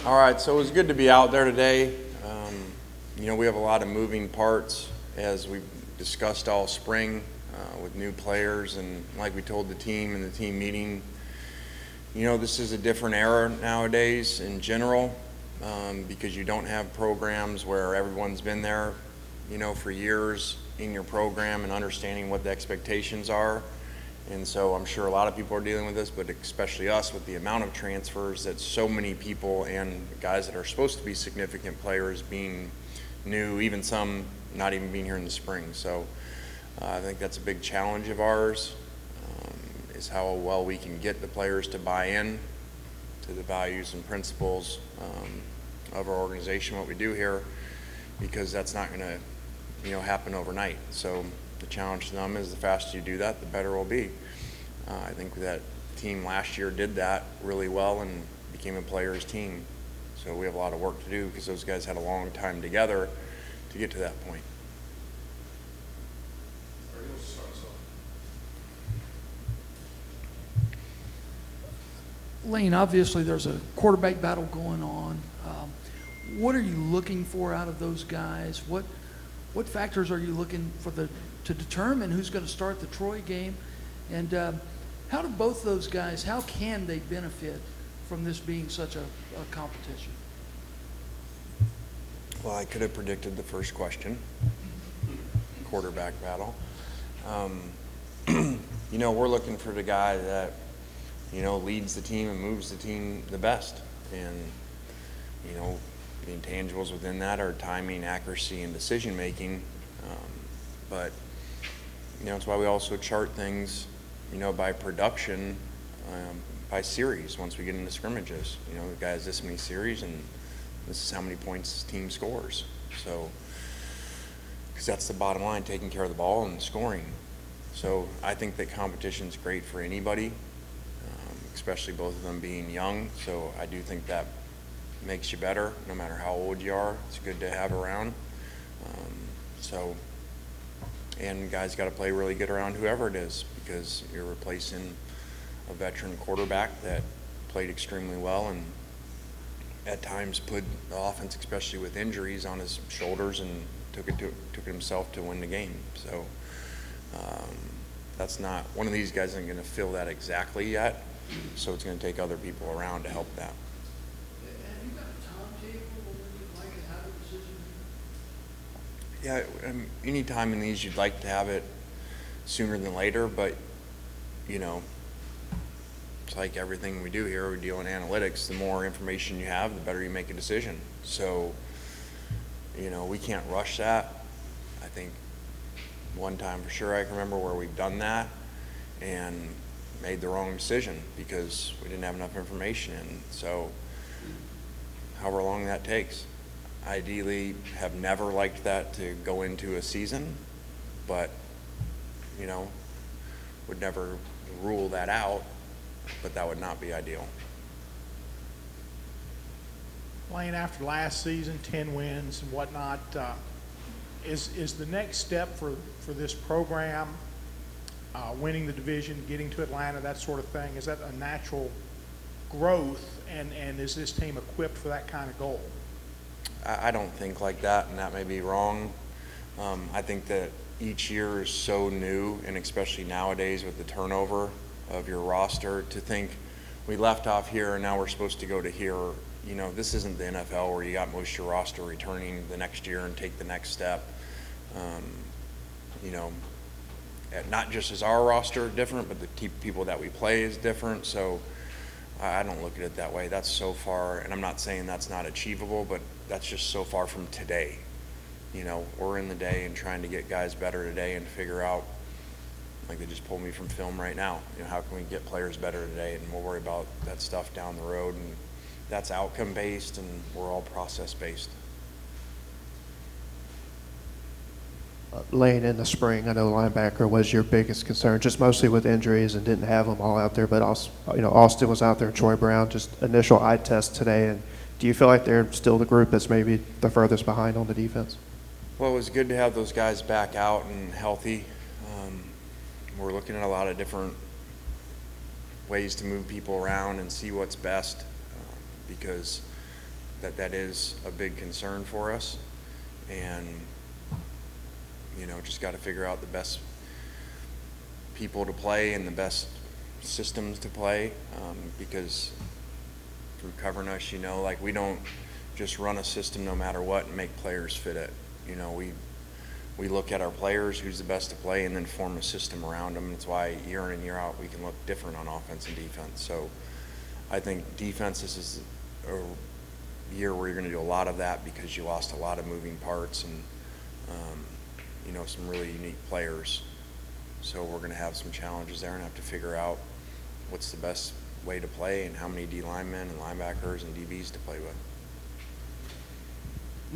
All right, so it was good to be out there today. We have a lot of moving parts as we've discussed all spring with new players, and like we told the team in the team meeting, this is a different era nowadays in general because you don't have programs where everyone's been there, for years in your program and understanding what the expectations are. And so I'm sure a lot of people are dealing with this, but especially us with the amount of transfers that so many people and guys that are supposed to be significant players being new, even some not even being here in the spring. So I think that's a big challenge of ours, is how well we can get the players to buy in to the values and principles of our organization, what we do here, because that's not going to happen overnight. So the challenge to them is the faster you do that, the better we'll be. I think that team last year did that really well and became a players team. So we have a lot of work to do because those guys had a long time together to get to that point. Lane, obviously there's a quarterback battle going on. What are you looking for out of those guys? What factors are you looking for to determine who's going to start the Troy game? And how do both those guys, how can they benefit from this being such a competition? Well, I could have predicted the first question, quarterback battle. We're looking for the guy that, leads the team and moves the team the best. And, the intangibles within that are timing, accuracy, and decision making. But it's why we also chart things, by production, by series. Once we get into scrimmages, the guy has this many series, and this is how many points his team scores. So, because that's the bottom line, taking care of the ball and scoring. So I think that competition is great for anybody, especially both of them being young. So I do think that makes you better, no matter how old you are. It's good to have around. And guys got to play really good around whoever it is, because you're replacing a veteran quarterback that played extremely well and at times put the offense, especially with injuries, on his shoulders and took it himself to win the game. So that's not, one of these guys isn't going to fill that exactly yet, so it's going to take other people around to help that. Have you got a timetable when you'd like to have a decision? Yeah, any time in these you'd like to have it sooner than later, but it's like everything we do here, we deal in analytics. The more information you have, the better you make a decision. So, we can't rush that. I think one time for sure I can remember where we've done that and made the wrong decision because we didn't have enough information. And so, however long that takes. Ideally, have never liked that to go into a season, but, would never rule that out, but that would not be ideal. Lane, after last season, 10 wins and whatnot, is the next step for this program winning the division, getting to Atlanta, that sort of thing? Is that a natural growth, and is this team equipped for that kind of goal? I don't think like that, and that may be wrong. I think that each year is so new, and especially nowadays with the turnover of your roster, to think we left off here and now we're supposed to go to here. This isn't the NFL where you got most of your roster returning the next year and take the next step. Not just as our roster different, but the people that we play is different. So I don't look at it that way. That's so far, and I'm not saying that's not achievable, but that's just so far from today. We're in the day and trying to get guys better today and figure out, like they just pulled me from film right now, how can we get players better today, and we'll worry about that stuff down the road, and that's outcome based and we're all process based. Lane, in the spring, I know linebacker was your biggest concern, just mostly with injuries and didn't have them all out there, but also, Austin was out there, Troy Brown, just initial eye test today. And do you feel like they're still the group that's maybe the furthest behind on the defense? Well, it was good to have those guys back out and healthy. We're looking at a lot of different ways to move people around and see what's best, because that is a big concern for us. And, just got to figure out the best people to play and the best systems to play, because through covering us, like we don't just run a system no matter what and make players fit it. We look at our players, who's the best to play, and then form a system around them. That's why year in and year out we can look different on offense and defense. So I think defense, this is a year where you're going to do a lot of that because you lost a lot of moving parts and some really unique players. So we're going to have some challenges there and have to figure out what's the best way to play and how many D linemen and linebackers and DBs to play with.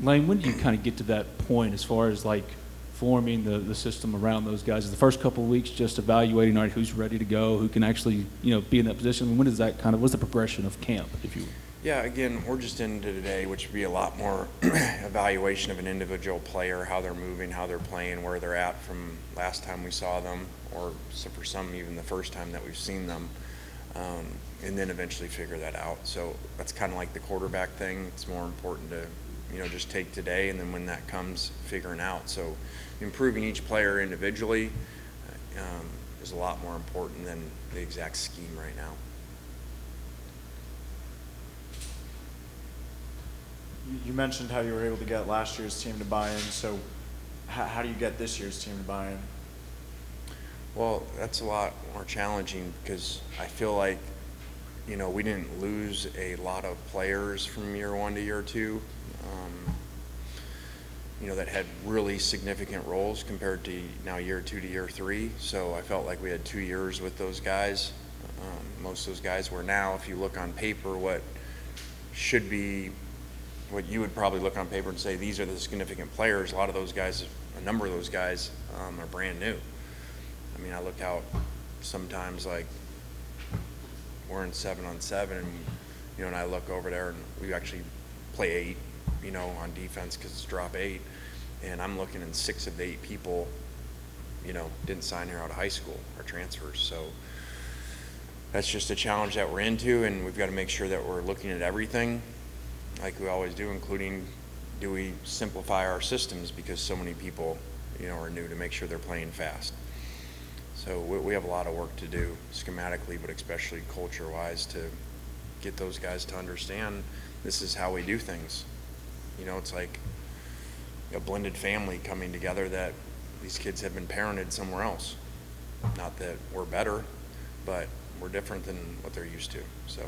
Lane, when do you kind of get to that point as far as like forming the system around those guys? Is the first couple of weeks just evaluating, all right, who's ready to go, who can actually, be in that position? I mean, when is that what's the progression of camp, if you will? Yeah, again, we're just into today, which would be a lot more evaluation of an individual player, how they're moving, how they're playing, where they're at from last time we saw them, or so for some even the first time that we've seen them, and then eventually figure that out. So that's kind of like the quarterback thing. It's more important to just take today, and then when that comes, figuring out. So improving each player individually is a lot more important than the exact scheme right now. You mentioned how you were able to get last year's team to buy in, so how do you get this year's team to buy in? Well, that's a lot more challenging because I feel like, we didn't lose a lot of players from year one to year two, that had really significant roles compared to now year two to year three. So I felt like we had 2 years with those guys. Most of those guys were now, if you look on paper, what should be what you would probably look on paper and say, these are the significant players. A lot of those guys, a number of those guys are brand new. I mean, I look out sometimes like we're in 7-on-7 and, and I look over there and we actually play 8, on defense because it's drop 8. And I'm looking and 6 of the 8 people, didn't sign here out of high school or transfers. So that's just a challenge that we're into, and we've got to make sure that we're looking at everything like we always do, including do we simplify our systems because so many people, are new, to make sure they're playing fast. So we have a lot of work to do schematically, but especially culture-wise, to get those guys to understand this is how we do things. It's like a blended family coming together that these kids have been parented somewhere else. Not that we're better, but we're different than what they're used to. So,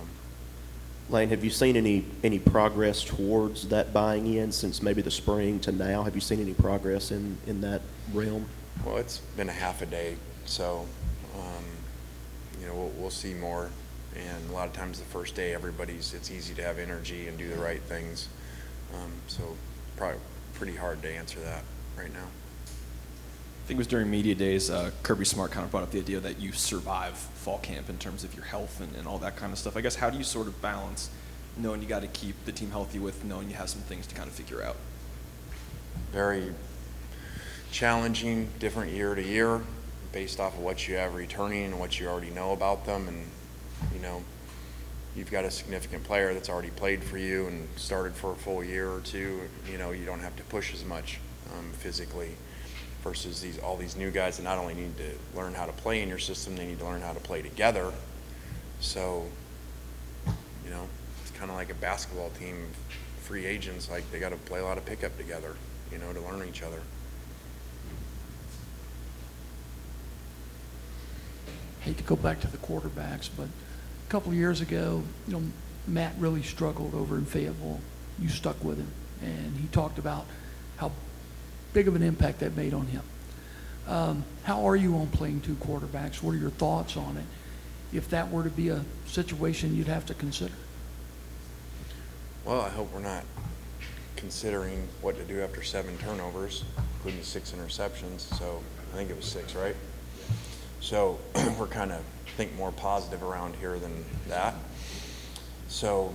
Lane, have you seen any progress towards that buying in since maybe the spring to now? Have you seen any progress in that realm? well, it's been a half a day, so we'll see more. And a lot of times the first day, it's easy to have energy and do the right things. So probably pretty hard to answer that right now. I think it was during media days, Kirby Smart kind of brought up the idea that you survive fall camp in terms of your health and all that kind of stuff. I guess, how do you sort of balance knowing you got to keep the team healthy with knowing you have some things to kind of figure out? Very challenging, different year to year, based off of what you have returning and what you already know about them. And, you've got a significant player that's already played for you and started for a full year or two, you don't have to push as much physically. Versus all these new guys that not only need to learn how to play in your system, they need to learn how to play together. So, it's kind of like a basketball team, free agents, like they got to play a lot of pickup together, to learn each other. Hate to go back to the quarterbacks, but a couple of years ago, Matt really struggled over in Fayetteville. You stuck with him, and he talked about how big of an impact that made on him. How are you on playing 2 quarterbacks? What are your thoughts on it? If that were to be a situation you'd have to consider. Well, I hope we're not considering what to do after 7 turnovers, including 6 interceptions. So I think it was 6, right? So we're kind of think more positive around here than that. So,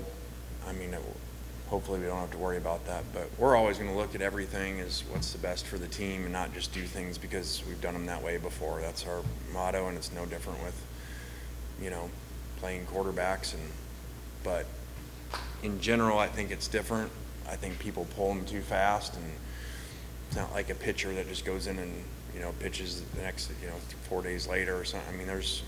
hopefully we don't have to worry about that, but we're always going to look at everything as what's the best for the team and not just do things because we've done them that way before. That's our motto, and it's no different with, playing quarterbacks. But in general, I think it's different. I think people pull them too fast, and it's not like a pitcher that just goes in and, pitches the next, 4 days later or something. I mean, there's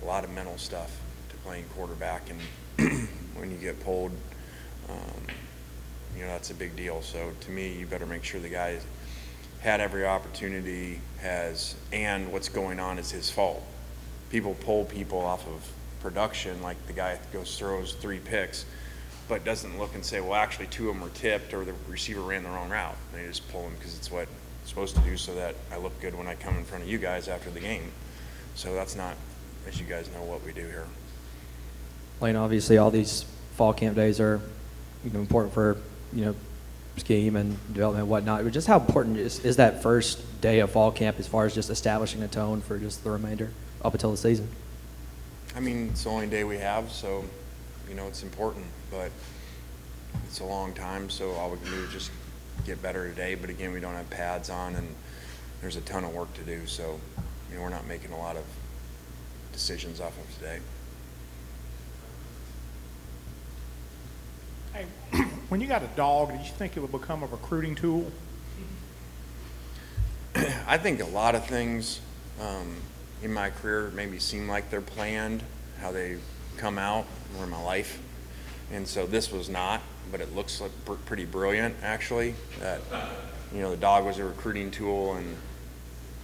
a lot of mental stuff to playing quarterback, and when you get pulled, that's a big deal. So to me, you better make sure the guy had every opportunity, and what's going on is his fault. People pull people off of production, like the guy throws 3 picks, but doesn't look and say, well, actually 2 of them were tipped or the receiver ran the wrong route. And they just pull him because it's what it's supposed to do so that I look good when I come in front of you guys after the game. So that's not, as you guys know, what we do here. Lane, obviously all these fall camp days are important for scheme and development and whatnot, but just how important is that first day of fall camp as far as just establishing a tone for just the remainder up until the season? I mean, it's the only day we have, so it's important, but it's a long time, so all we can do is just get better today. But again, we don't have pads on, and there's a ton of work to do, so we're not making a lot of decisions off of today. Hey, when you got a dog, did you think it would become a recruiting tool? I think a lot of things in my career maybe seem like they're planned, how they come out or in my life. And so this was not, but it looks like pretty brilliant, actually, that, the dog was a recruiting tool, and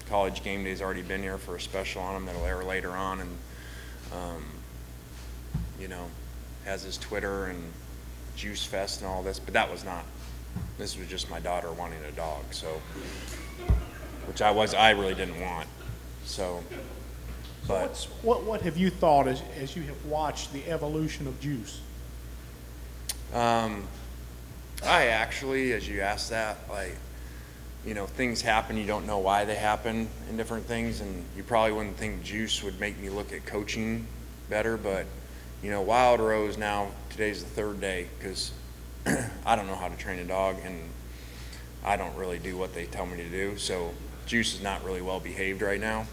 College Game Day's already been here for a special on him that'll air later on, and, has his Twitter and Juice Fest and all this, but that was not. This was just my daughter wanting a dog, so, which I really didn't want, so. But What have you thought as you have watched the evolution of Juice? I actually, as you asked that, things happen, you don't know why they happen in different things, and you probably wouldn't think Juice would make me look at coaching better, but, Wild Rose now, today's the 3rd day, because I don't know how to train a dog, and I don't really do what they tell me to do, so Juice is not really well behaved right now.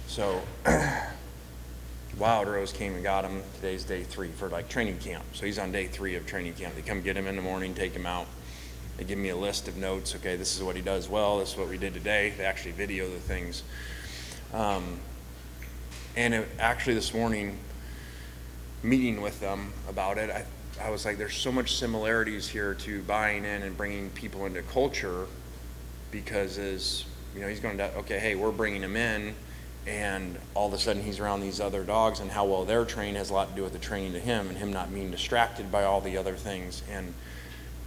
So Wild Rose came and got him. Today's day 3 for training camp. So he's on day 3 of training camp. They come get him in the morning, take him out. They give me a list of notes. Okay, this is what he does well. This is what we did today. They actually video the things. And actually this morning, meeting with them about it, I was like, there's so much similarities here to buying in and bringing people into culture, because he's going to, okay, hey, we're bringing him in, and all of a sudden he's around these other dogs, and how well they're trained has a lot to do with the training to him, and him not being distracted by all the other things. And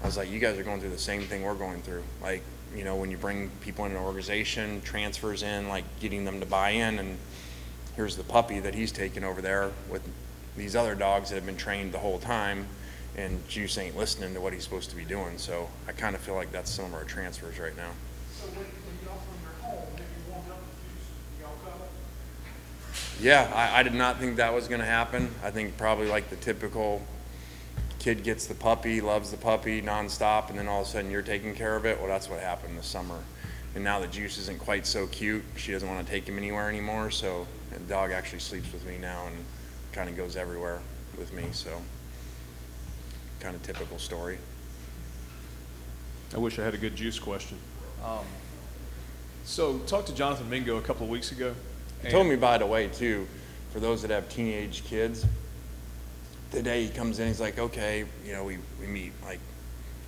I was like, you guys are going through the same thing we're going through. When you bring people in an organization, transfers in, getting them to buy in, and here's the puppy that he's taken over there with these other dogs that have been trained the whole time, and Juice ain't listening to what he's supposed to be doing. So I kind of feel like that's some of our transfers right now. So when y'all from your home, if you warmed up with Juice, y'all cuddle? Yeah, I did not think that was going to happen. I think probably the typical kid gets the puppy, loves the puppy nonstop, and then all of a sudden you're taking care of it. Well, that's what happened this summer. And now that Juice isn't quite so cute, she doesn't want to take him anywhere anymore. So the dog actually sleeps with me now and kind of goes everywhere with me. So kind of typical story. I wish I had a good Juice question. So talked to Jonathan Mingo a couple of weeks ago. He told me, by the way, too, for those that have teenage kids, the day he comes in, he's like, okay, we meet,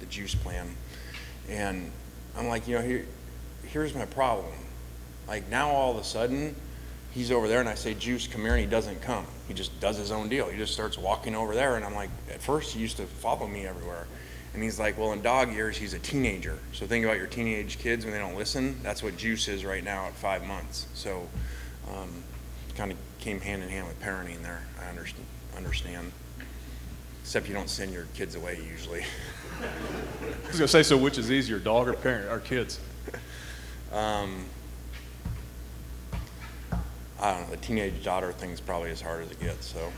the Juice plan. And I'm like, here's my problem. Now all of a sudden, he's over there, and I say, Juice, come here, and he doesn't come. He just does his own deal. He just starts walking over there, and I'm like, at first he used to follow me everywhere. And he's like, well, in dog years, he's a teenager. So think about your teenage kids when they don't listen. That's what Juice is right now at 5 months. So kind of came hand in hand with parenting there. I understand. Except you don't send your kids away usually. I was going to say, so which is easier, dog or parent or kids? I don't know. The teenage daughter thing's probably as hard as it gets. So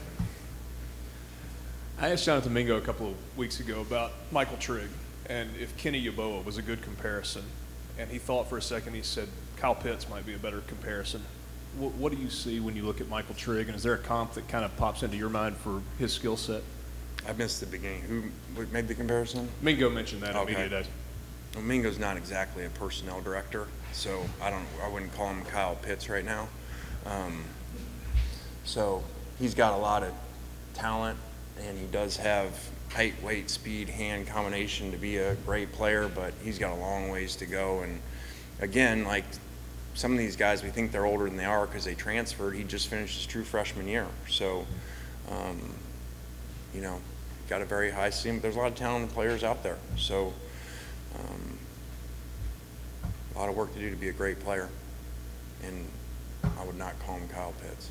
I asked Jonathan Mingo a couple of weeks ago about Michael Trigg and if Kenny Yeboah was a good comparison. And he thought for a second, he said Kyle Pitts might be a better comparison. What do you see when you look at Michael Trigg, and is there a comp that kind of pops into your mind for his skill set? I missed the beginning. Who made the comparison? Mingo mentioned that in Okay. media days. Well, Mingo's not exactly a personnel director, so I wouldn't call him Kyle Pitts right now. So he's got a lot of talent, and he does have height, weight, speed, hand combination to be a great player, but he's got a long ways to go. And again, like some of these guys, we think they're older than they are because they transferred. He just finished his true freshman year. So, you know, got a very high ceiling. There's a lot of talented players out there. So, a lot of work to do to be a great player. And I would not call him Kyle Pitts.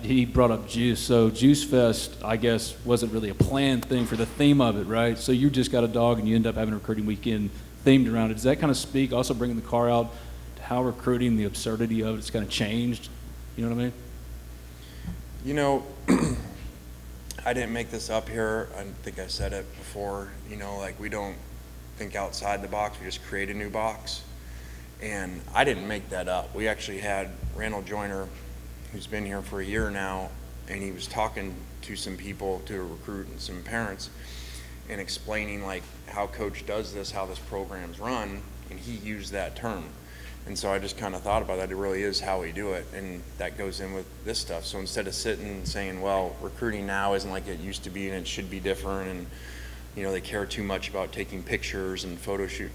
He brought up Juice. So Juice Fest, I guess, wasn't really a planned thing for the theme of it, right? So you just got a dog and you end up having a recruiting weekend themed around it. Does that kind of speak, also bringing the car out, to how recruiting, the absurdity of it's kind of changed? You know what I mean? You know, I didn't make this up here. I think I said it before. You know, like we don't think outside the box. We just create a new box. And I didn't make that up. We actually had Randall Joyner, who's been here for a year now, and he was talking to some people, to a recruit and some parents, and explaining like how coach does this, how this program's run, and he used that term. And so I just kind of thought about that. It really is how we do it, and that goes in with this stuff. So instead of sitting and saying, well, recruiting now isn't like it used to be and it should be different, and you know, they care too much about taking pictures and photo shoot,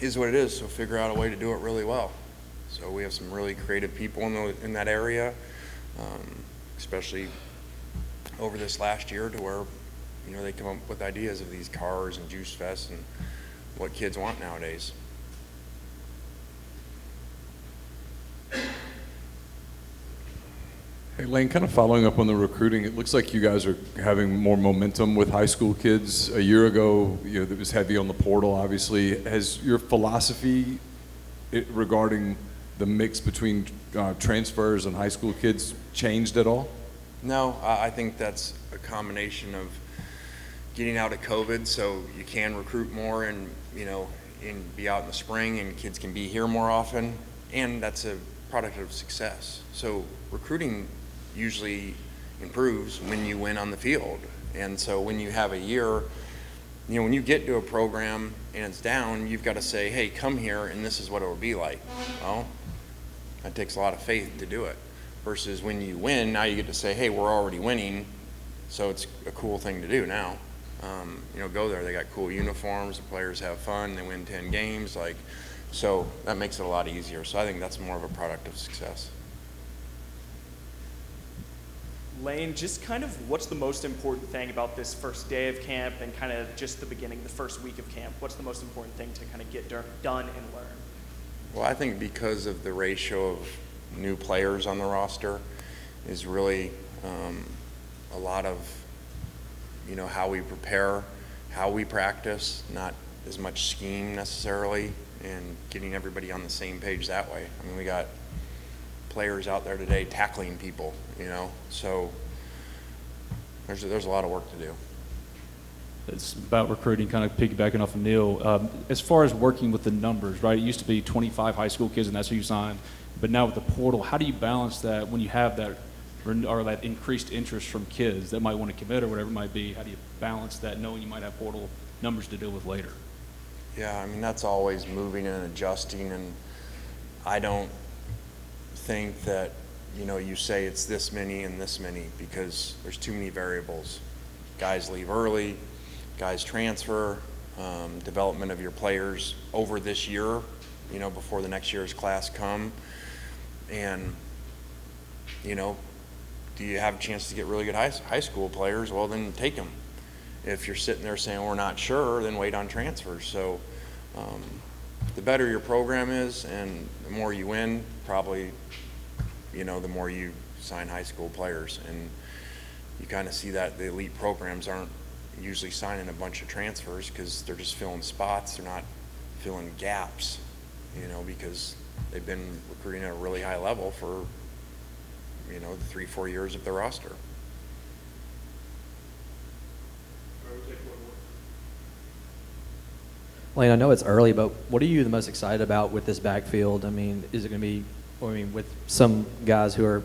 is what it is. So figure out a way to do it really well. So we have some really creative people in that area, especially over this last year, to where, you know, they come up with ideas of these cars and Juice Fest and what kids want nowadays. Hey, Lane, kind of following up on the recruiting, it looks like you guys are having more momentum with high school kids. A year ago, you know, it was heavy on the portal, obviously. Has your philosophy regarding the mix between transfers and high school kids changed at all? No, I think that's a combination of getting out of COVID, so you can recruit more and, you know, and be out in the spring, and kids can be here more often, and that's a product of success. So recruiting usually improves when you win on the field. And so when you have a year, you know, when you get to a program and it's down, you've got to say, hey, come here and this is what it will be like. Well, that takes a lot of faith to do it. Versus when you win, now you get to say, hey, we're already winning, so it's a cool thing to do now. You know, go there, they got cool uniforms, the players have fun, they win 10 games, like, so that makes it a lot easier. So I think that's more of a product of success. Lane, just kind of what's the most important thing about this first day of camp and kind of just the beginning, the first week of camp? What's the most important thing to kind of get done and learn? Well, I think because of the ratio of new players on the roster is really a lot of, you know, how we prepare, how we practice, not as much scheme necessarily, and getting everybody on the same page that way. I mean, we got players out there today tackling people, you know, so there's a lot of work to do. It's about recruiting, kind of piggybacking off of Neil. As far as working with the numbers, right? It used to be 25 high school kids, and that's who you signed. But now with the portal, how do you balance that when you have that, or that increased interest from kids that might want to commit or whatever it might be? How do you balance that, knowing you might have portal numbers to deal with later? Yeah, I mean, that's always moving and adjusting, and I don't think that, you know, you say it's this many and this many, because there's too many variables. Guys leave early, guys transfer, development of your players over this year, you know, before the next year's class come. And, you know, do you have a chance to get really good high school players? Well, then take them. If you're sitting there saying we're not sure, then wait on transfers. So the better your program is and the more you win, probably, you know, the more you sign high school players. And you kind of see that the elite programs aren't usually signing a bunch of transfers because they're just filling spots. They're not filling gaps, you know, because they've been recruiting at a really high level for, you know, the 3-4 years of their roster. Lane, I know it's early, but what are you the most excited about with this backfield? I mean, is it going to be, I mean, with some guys who are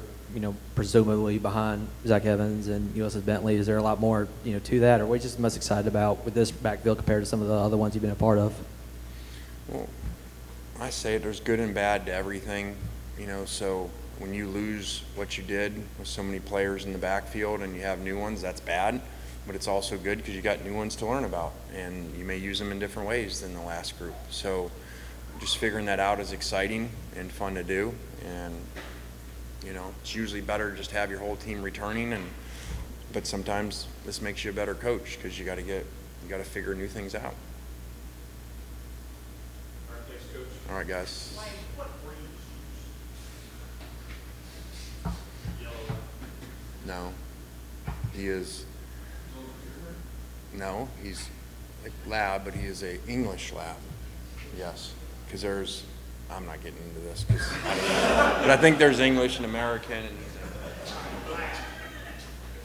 presumably behind Zach Evans and Ulysses Bentley. Is there a lot more, to that, or what are you just most excited about with this backfield compared to some of the other ones you've been a part of? Well, I say there's good and bad to everything, so when you lose what you did with so many players in the backfield and you have new ones, that's bad, but it's also good because you got new ones to learn about, and you may use them in different ways than the last group. So just figuring that out is exciting and fun to do, and it's usually better just to have your whole team returning, but sometimes this makes you a better coach because you got to figure new things out. All right, thanks, Coach. All right, guys. No, he is. No, he's a lab, but he is a English lab. Yes, because I'm not getting into this, but I think there's English and American. And